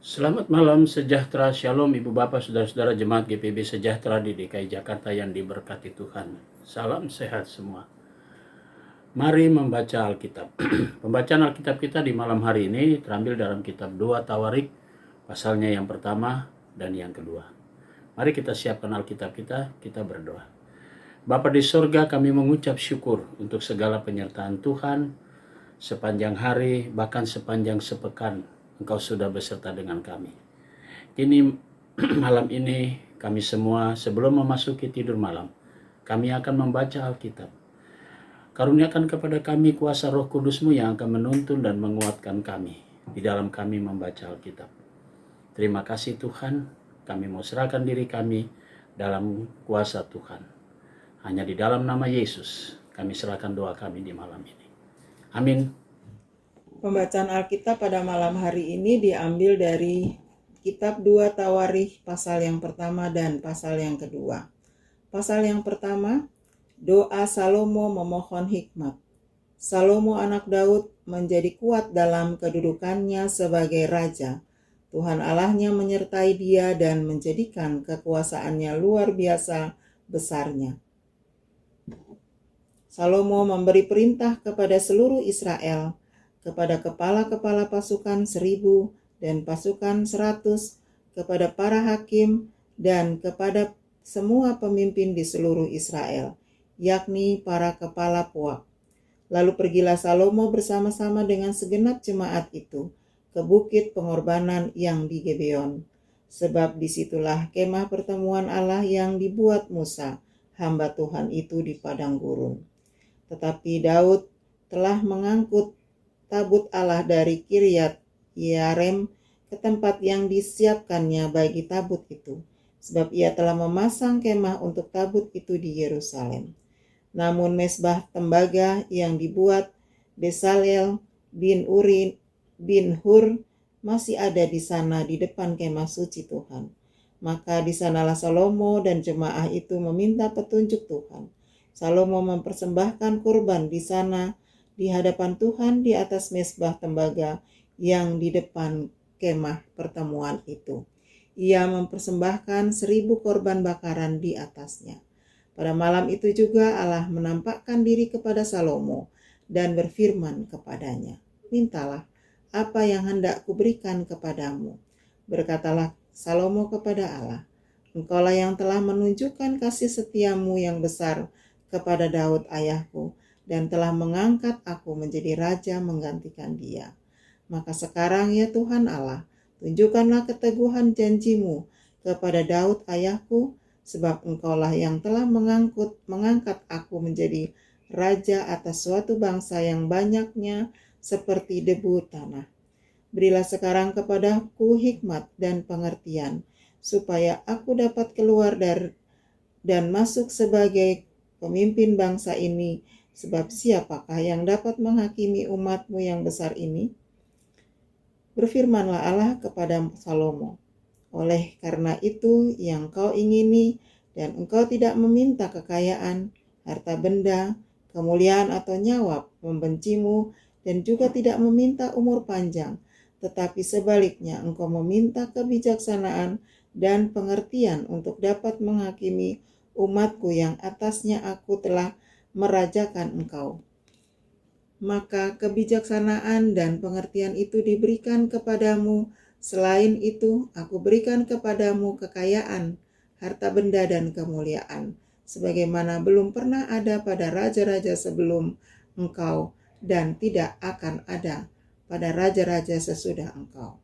Selamat malam, sejahtera, shalom Ibu Bapak, Saudara-saudara Jemaat GPB Sejahtera di DKI Jakarta yang diberkati Tuhan. Salam sehat semua. Mari membaca Alkitab. Pembacaan Alkitab kita di malam hari ini terambil dalam kitab 2 Tawarik, pasalnya yang pertama dan yang kedua. Mari kita siapkan Alkitab kita berdoa. Bapa di sorga, kami mengucap syukur untuk segala penyertaan Tuhan sepanjang hari, bahkan sepanjang sepekan. Engkau sudah beserta dengan kami. Kini malam ini kami semua sebelum memasuki tidur malam, kami akan membaca Alkitab. Karuniakan kepada kami kuasa Roh Kudus-Mu yang akan menuntun dan menguatkan kami di dalam kami membaca Alkitab. Terima kasih Tuhan, kami mau serahkan diri kami dalam kuasa Tuhan. Hanya di dalam nama Yesus kami serahkan doa kami di malam ini. Amin. Pembacaan Alkitab pada malam hari ini diambil dari Kitab 2 Tawarikh pasal yang pertama dan pasal yang kedua. Pasal yang pertama, doa Salomo memohon hikmat. Salomo anak Daud menjadi kuat dalam kedudukannya sebagai raja. Tuhan Allahnya menyertai dia dan menjadikan kekuasaannya luar biasa besarnya. Salomo memberi perintah kepada seluruh Israel, kepada kepala-kepala pasukan 1000 dan pasukan 100, kepada para hakim dan kepada semua pemimpin di seluruh Israel, yakni para kepala puak. Lalu pergilah Salomo bersama-sama dengan segenap jemaat itu ke bukit pengorbanan yang di Gibeon, sebab disitulah kemah pertemuan Allah yang dibuat Musa, hamba Tuhan itu di padang gurun. Tetapi Daud telah mengangkut tabut Allah dari Kiryat Yearim ke tempat yang disiapkannya bagi tabut itu, sebab ia telah memasang kemah untuk tabut itu di Yerusalem. Namun mesbah tembaga yang dibuat Besaleel bin Uri bin Hur masih ada di sana di depan kemah suci Tuhan. Maka di sanalah Salomo dan jemaah itu meminta petunjuk Tuhan. Salomo mempersembahkan kurban di sana di hadapan Tuhan di atas mesbah tembaga yang di depan kemah pertemuan itu. Ia mempersembahkan 1000 korban bakaran di atasnya. Pada malam itu juga Allah menampakkan diri kepada Salomo dan berfirman kepadanya, "Mintalah apa yang hendak kuberikan kepadamu." Berkatalah Salomo kepada Allah, "Engkaulah yang telah menunjukkan kasih setiamu yang besar kepada Daud ayahku, dan telah mengangkat aku menjadi raja menggantikan dia. Maka sekarang ya Tuhan Allah, tunjukkanlah keteguhan janjimu kepada Daud ayahku, sebab engkaulah yang telah mengangkat aku menjadi raja atas suatu bangsa yang banyaknya seperti debu tanah. Berilah sekarang kepadaku hikmat dan pengertian, supaya aku dapat keluar dan masuk sebagai pemimpin bangsa ini, sebab siapakah yang dapat menghakimi umatmu yang besar ini?" Berfirmanlah Allah kepada Salomo, "Oleh karena itu yang kau ingini, dan engkau tidak meminta kekayaan, harta benda, kemuliaan atau nyawa membencimu, dan juga tidak meminta umur panjang, tetapi sebaliknya engkau meminta kebijaksanaan dan pengertian untuk dapat menghakimi umatku yang atasnya aku telah merajakan engkau. Maka kebijaksanaan dan pengertian itu diberikan kepadamu. Selain itu, aku berikan kepadamu kekayaan, harta benda dan kemuliaan, sebagaimana belum pernah ada pada raja-raja sebelum engkau, dan tidak akan ada pada raja-raja sesudah engkau."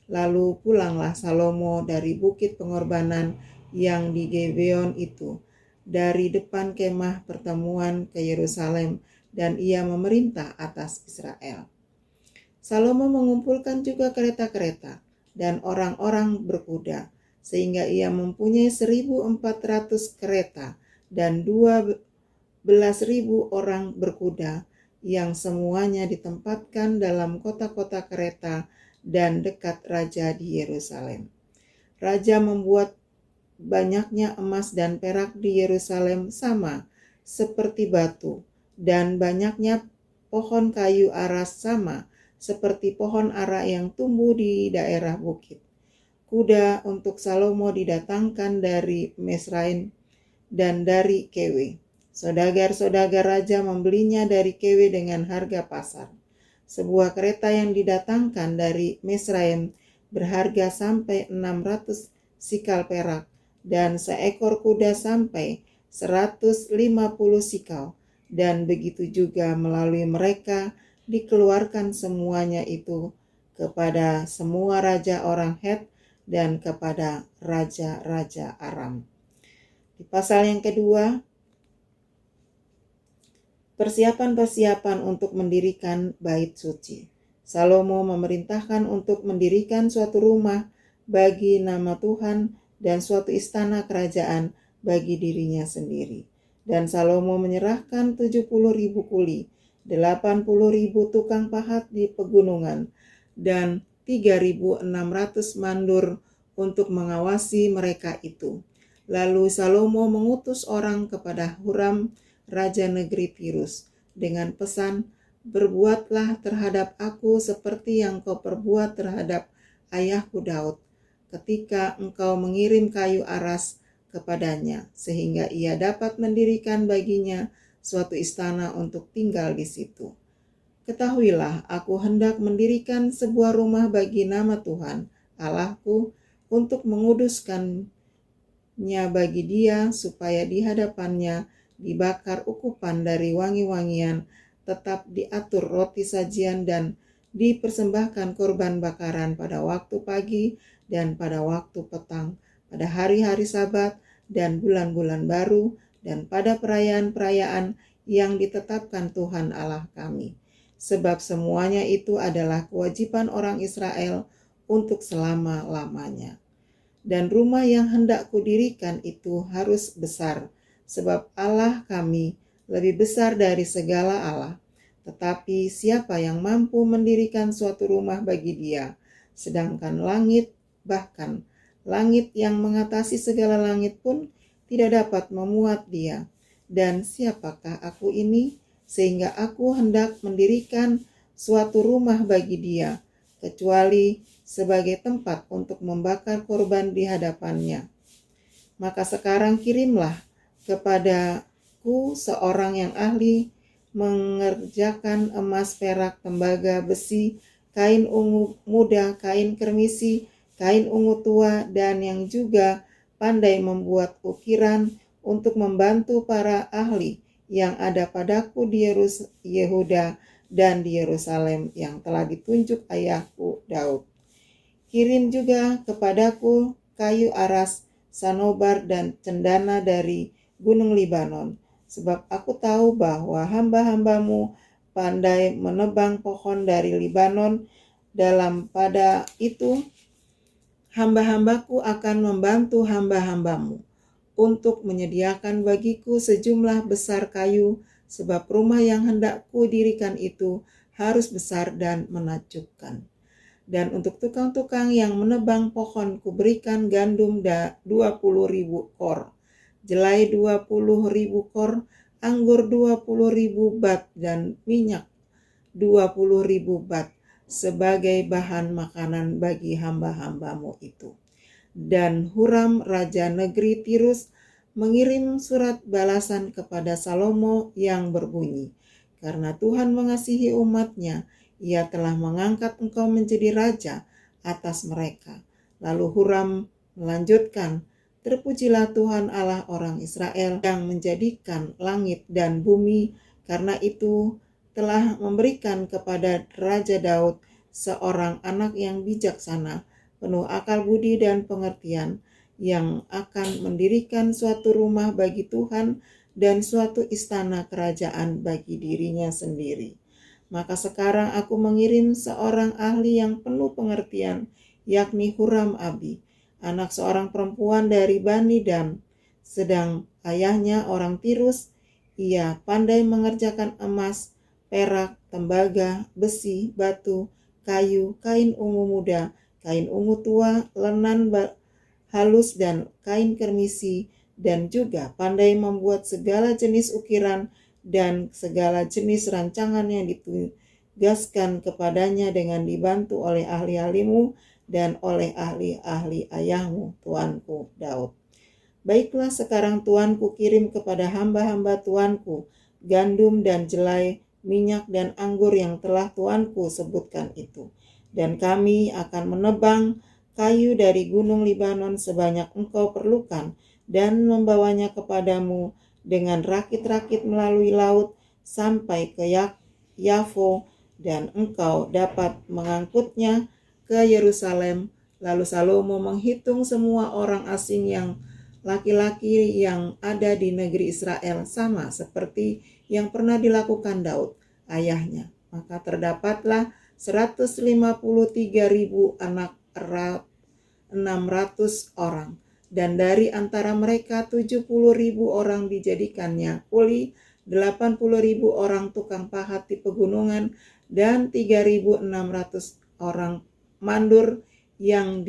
Lalu pulanglah Salomo dari bukit pengorbanan yang di Gibeon itu, dari depan kemah pertemuan ke Yerusalem, dan ia memerintah atas Israel. Salomo mengumpulkan juga kereta-kereta dan orang-orang berkuda, sehingga ia mempunyai 1400 kereta dan 12.000 orang berkuda, yang semuanya ditempatkan dalam kota-kota kereta dan dekat raja di Yerusalem. Raja membuat banyaknya emas dan perak di Yerusalem sama seperti batu, dan banyaknya pohon kayu aras sama seperti pohon ara yang tumbuh di daerah bukit. Kuda untuk Salomo didatangkan dari Mesraim dan dari Kewe. Saudagar-saudagar raja membelinya dari Kewe dengan harga pasar. Sebuah kereta yang didatangkan dari Mesraim berharga sampai 600 sikal perak, dan seekor kuda sampai 150 sikal. Dan begitu juga melalui mereka dikeluarkan semuanya itu kepada semua raja orang Het dan kepada raja-raja Aram. Di pasal yang kedua, persiapan-persiapan untuk mendirikan bait suci. Salomo memerintahkan untuk mendirikan suatu rumah bagi nama Tuhan dan suatu istana kerajaan bagi dirinya sendiri. Dan Salomo menyerahkan 70.000 kuli, 80.000 tukang pahat di pegunungan, dan 3.600 mandur untuk mengawasi mereka itu. Lalu Salomo mengutus orang kepada Huram, raja negeri Tirus, dengan pesan, "Berbuatlah terhadap aku seperti yang kau perbuat terhadap ayahku Daud, ketika engkau mengirim kayu aras kepadanya, sehingga ia dapat mendirikan baginya suatu istana untuk tinggal di situ. Ketahuilah, aku hendak mendirikan sebuah rumah bagi nama Tuhan, Allahku, untuk menguduskan bagi dia, supaya di hadapannya dibakar ukupan dari wangi-wangian, tetap diatur roti sajian dan dipersembahkan korban bakaran pada waktu pagi dan pada waktu petang, pada hari-hari Sabat dan bulan-bulan baru, dan pada perayaan-perayaan yang ditetapkan Tuhan Allah kami. Sebab semuanya itu adalah kewajiban orang Israel untuk selama-lamanya. Dan rumah yang hendak kudirikan itu harus besar, sebab Allah kami lebih besar dari segala Allah. Tetapi siapa yang mampu mendirikan suatu rumah bagi dia, sedangkan langit, bahkan langit yang mengatasi segala langit pun tidak dapat memuat dia? Dan siapakah aku ini, sehingga aku hendak mendirikan suatu rumah bagi dia, kecuali sebagai tempat untuk membakar korban di hadapannya? Maka sekarang kirimlah kepadaku seorang yang ahli mengerjakan emas, perak, tembaga, besi, kain ungu muda, kain kermisi, kain ungu tua, dan yang juga pandai membuat ukiran untuk membantu para ahli yang ada padaku di Yehuda dan di Yerusalem yang telah ditunjuk ayahku Daud. Kirim juga kepadaku kayu aras, sanobar, dan cendana dari gunung Libanon, sebab aku tahu bahwa hamba-hambamu pandai menebang pohon dari Libanon. Dalam pada itu, hamba-hambaku akan membantu hamba-hambamu untuk menyediakan bagiku sejumlah besar kayu, sebab rumah yang hendak kudirikan itu harus besar dan menakjubkan. Dan untuk tukang-tukang yang menebang pohon kuberikan gandum 20.000 kor, jelai 20.000 kor, anggur 20.000 bat, dan minyak 20.000 bat sebagai bahan makanan bagi hamba-hambamu itu. Dan Huram raja negeri Tirus mengirim surat balasan kepada Salomo yang berbunyi, "Karena Tuhan mengasihi umatnya, Ia telah mengangkat engkau menjadi raja atas mereka." Lalu Huram melanjutkan, "Terpujilah Tuhan Allah orang Israel yang menjadikan langit dan bumi, karena itu telah memberikan kepada Raja Daud seorang anak yang bijaksana, penuh akal budi dan pengertian, yang akan mendirikan suatu rumah bagi Tuhan dan suatu istana kerajaan bagi dirinya sendiri. Maka sekarang aku mengirim seorang ahli yang penuh pengertian, yakni Huram Abi, anak seorang perempuan dari Bani Dan, sedang ayahnya orang Tirus. Ia pandai mengerjakan emas, perak, tembaga, besi, batu, kayu, kain ungu muda, kain ungu tua, lenan halus, dan kain kermisi, dan juga pandai membuat segala jenis ukiran dan segala jenis rancangan yang tugaskan kepadanya dengan dibantu oleh ahli-ahlimu dan oleh ahli-ahli ayahmu, tuanku Daud. Baiklah sekarang tuanku kirim kepada hamba-hamba tuanku gandum dan jelai, minyak dan anggur yang telah tuanku sebutkan itu. Dan kami akan menebang kayu dari gunung Libanon sebanyak engkau perlukan dan membawanya kepadamu dengan rakit-rakit melalui laut sampai ke Yafo, dan engkau dapat mengangkutnya ke Yerusalem. Lalu Salomo menghitung semua orang asing yang laki-laki yang ada di negeri Israel, sama seperti yang pernah dilakukan Daud ayahnya. Maka terdapatlah 153.000 anak erat, 600 orang. Dan dari antara mereka 70.000 orang dijadikannya kuli, 80.000 orang tukang pahat di pegunungan, dan 3.600 orang mandur yang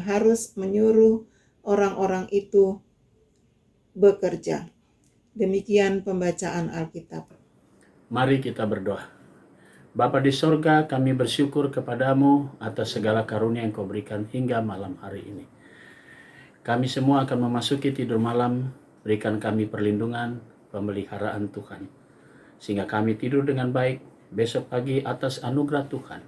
harus menyuruh orang-orang itu bekerja. Demikian pembacaan Alkitab. Mari kita berdoa. Bapa di sorga, kami bersyukur kepadamu atas segala karunia yang kau berikan hingga malam hari ini. Kami semua akan memasuki tidur malam, berikan kami perlindungan, pemeliharaan Tuhan. Sehingga kami tidur dengan baik besok pagi atas anugerah Tuhan.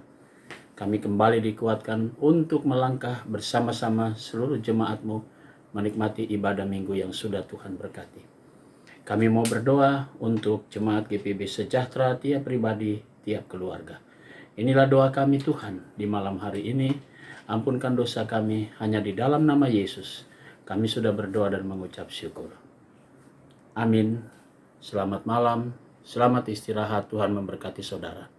Kami kembali dikuatkan untuk melangkah bersama-sama seluruh jemaat-Mu menikmati ibadah minggu yang sudah Tuhan berkati. Kami mau berdoa untuk jemaat GPB Sejahtera, tiap pribadi, tiap keluarga. Inilah doa kami Tuhan di malam hari ini. Ampunkan dosa kami hanya di dalam nama Yesus. Kami sudah berdoa dan mengucap syukur. Amin. Selamat malam, selamat istirahat, Tuhan memberkati saudara.